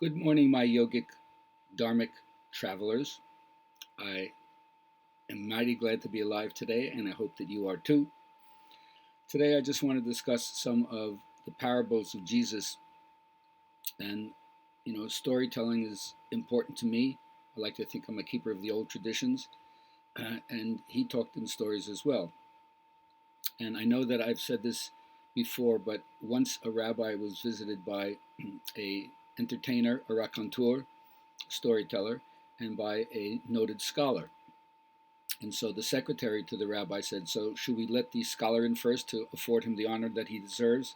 Good morning, my yogic, dharmic travelers. I am mighty glad to be alive today, and I hope that you are too. Today, I just want to discuss some of the parables of Jesus. And, storytelling is important to me. I like to think I'm a keeper of the old traditions, and he talked in stories as well. And I know that I've said this before, but once a rabbi was visited by a entertainer, a raconteur, storyteller, and by a noted scholar. And so the secretary to the rabbi said, "So should we let the scholar in first to afford him the honor that he deserves?"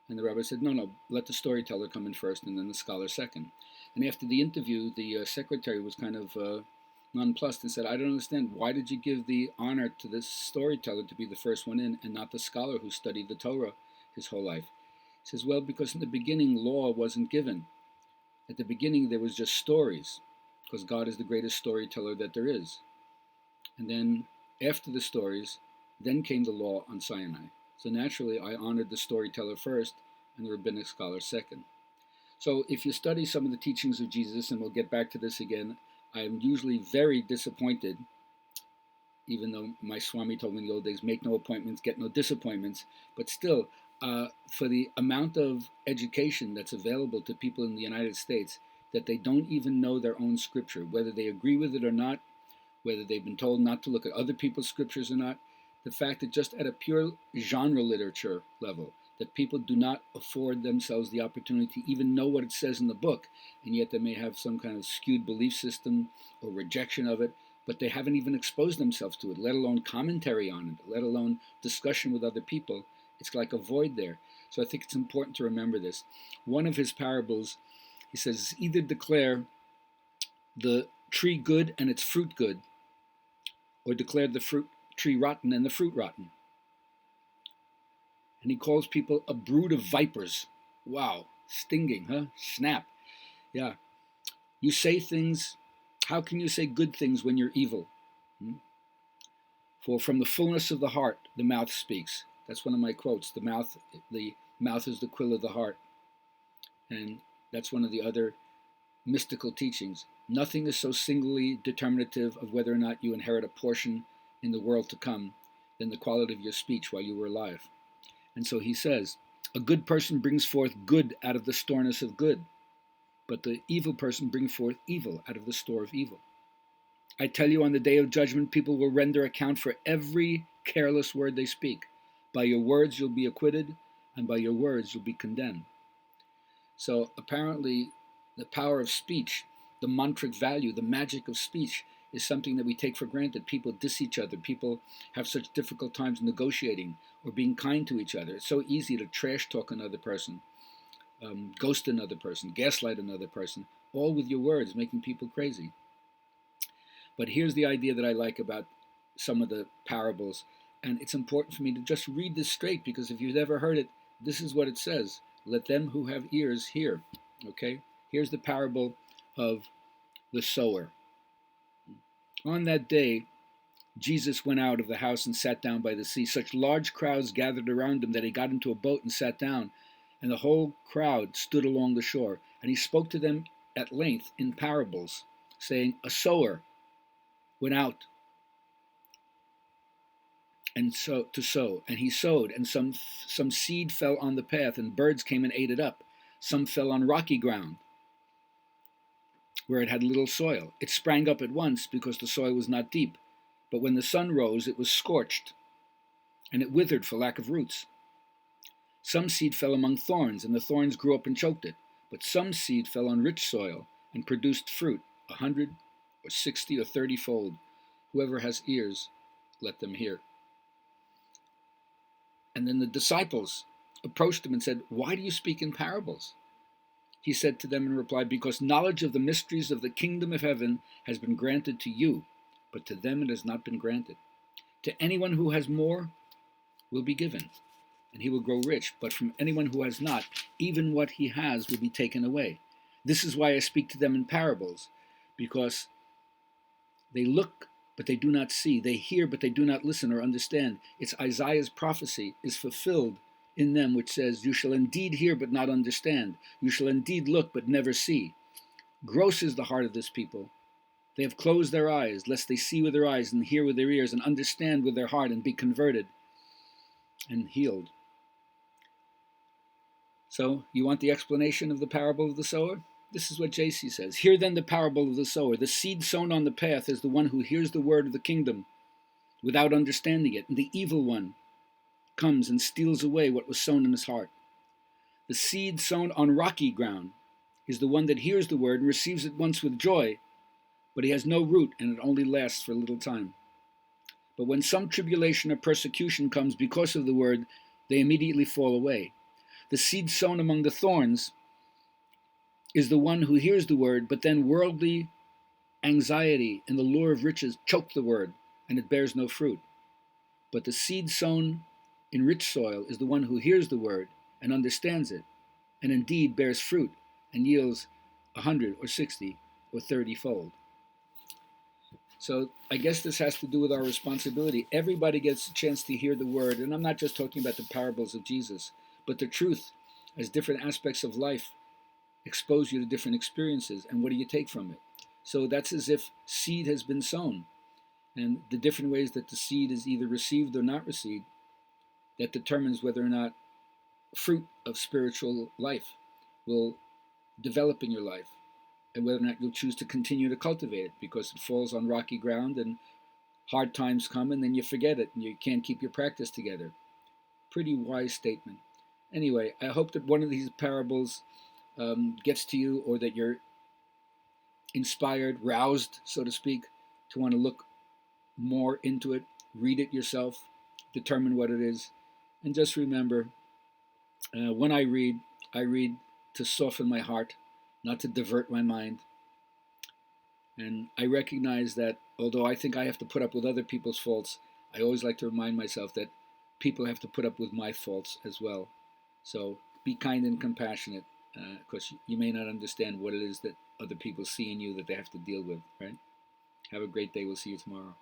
And the rabbi said, "No, let the storyteller come in first and then the scholar second." And after the interview, the secretary was kind of nonplussed and said, "I don't understand. Why did you give the honor to this storyteller to be the first one in and not the scholar who studied the Torah his whole life?" He says, "Well, because in the beginning law wasn't given. At the beginning there was just stories, because God is the greatest storyteller that there is. And then after the stories, then came the law on Sinai. So naturally, I honored the storyteller first and the rabbinic scholar second." So if you study some of the teachings of Jesus, and we'll get back to this again, I am usually very disappointed, even though my Swami told me in the old days, make no appointments, get no disappointments. But still, for the amount of education that's available to people in the United States, that they don't even know their own scripture, whether they agree with it or not, whether they've been told not to look at other people's scriptures or not, the fact that just at a pure genre literature level, that people do not afford themselves the opportunity to even know what it says in the book, and yet they may have some kind of skewed belief system or rejection of it, but they haven't even exposed themselves to it, let alone commentary on it, let alone discussion with other people. It's like a void there. So I think it's important to remember this. One of his parables, he says, either declare the tree good and its fruit good, or declare the fruit tree rotten and the fruit rotten. And he calls people a brood of vipers. Wow, stinging, huh? Snap. Yeah. You say things, how can you say good things when you're evil? For from the fullness of the heart, the mouth speaks. That's one of my quotes. The mouth is the quill of the heart. And that's one of the other mystical teachings. Nothing is so singly determinative of whether or not you inherit a portion in the world to come than the quality of your speech while you were alive. And so he says, a good person brings forth good out of the storeness of good, but the evil person brings forth evil out of the store of evil. I tell you, on the day of judgment, people will render account for every careless word they speak. By your words you'll be acquitted, and by your words you'll be condemned. So apparently the power of speech, the mantric value, the magic of speech is something that we take for granted. People diss each other. People have such difficult times negotiating or being kind to each other. It's so easy to trash talk another person, ghost another person, gaslight another person, all with your words, making people crazy. But here's the idea that I like about some of the parables, and it's important for me to just read this straight, because if you've never heard it, this is what it says. Let them who have ears hear. Okay? Here's the parable of the sower. On that day, Jesus went out of the house and sat down by the sea. Such large crowds gathered around him that he got into a boat and sat down, and the whole crowd stood along the shore. And he spoke to them at length in parables, saying, a sower went out and to sow, and he sowed, and some seed fell on the path, and birds came and ate it up. Some fell on rocky ground, where it had little soil. It sprang up at once, because the soil was not deep. But when the sun rose, it was scorched, and it withered for lack of roots. Some seed fell among thorns, and the thorns grew up and choked it. But some seed fell on rich soil, and produced fruit, 100 or 60 or 30-fold. Whoever has ears, let them hear. And then the disciples approached him and said, why do you speak in parables? He said to them in reply, because knowledge of the mysteries of the kingdom of heaven has been granted to you, but to them it has not been granted. To anyone who has more will be given, and he will grow rich, but from anyone who has not, even what he has will be taken away. This is why I speak to them in parables, because they look, but they do not see. They hear, but they do not listen or understand. It's Isaiah's prophecy is fulfilled in them which says, "You shall indeed hear but not understand. You shall indeed look but never see." Gross is the heart of this people. They have closed their eyes, lest they see with their eyes and hear with their ears and understand with their heart and be converted and healed. So, you want the explanation of the parable of the sower? This is what JC says. "Hear then the parable of the sower. The seed sown on the path is the one who hears the word of the kingdom without understanding it, and the evil one comes and steals away what was sown in his heart. The seed sown on rocky ground is the one that hears the word and receives it once with joy, but he has no root, and it only lasts for a little time. But when some tribulation or persecution comes because of the word, they immediately fall away. The seed sown among the thorns is the one who hears the word, but then worldly anxiety and the lure of riches choke the word, and it bears no fruit. But the seed sown in rich soil is the one who hears the word and understands it, and indeed bears fruit and yields 100 or 60 or 30-fold. So I guess this has to do with our responsibility. Everybody gets a chance to hear the word, and I'm not just talking about the parables of Jesus, but the truth, as different aspects of life expose you to different experiences, and what do you take from it? So that's as if seed has been sown, and the different ways that the seed is either received or not received, that determines whether or not fruit of spiritual life will develop in your life, and whether or not you'll choose to continue to cultivate it, because it falls on rocky ground and hard times come and then you forget it and you can't keep your practice together. Pretty wise statement. Anyway, I hope that one of these parables gets to you, or that you're inspired, roused, so to speak, to want to look more into it, read it yourself, determine what it is, and just remember, when I read to soften my heart, not to divert my mind. And I recognize that although I think I have to put up with other people's faults, I always like to remind myself that people have to put up with my faults as well. So be kind and compassionate, because you may not understand what it is that other people see in you that they have to deal with, right? Have a great day. We'll see you tomorrow.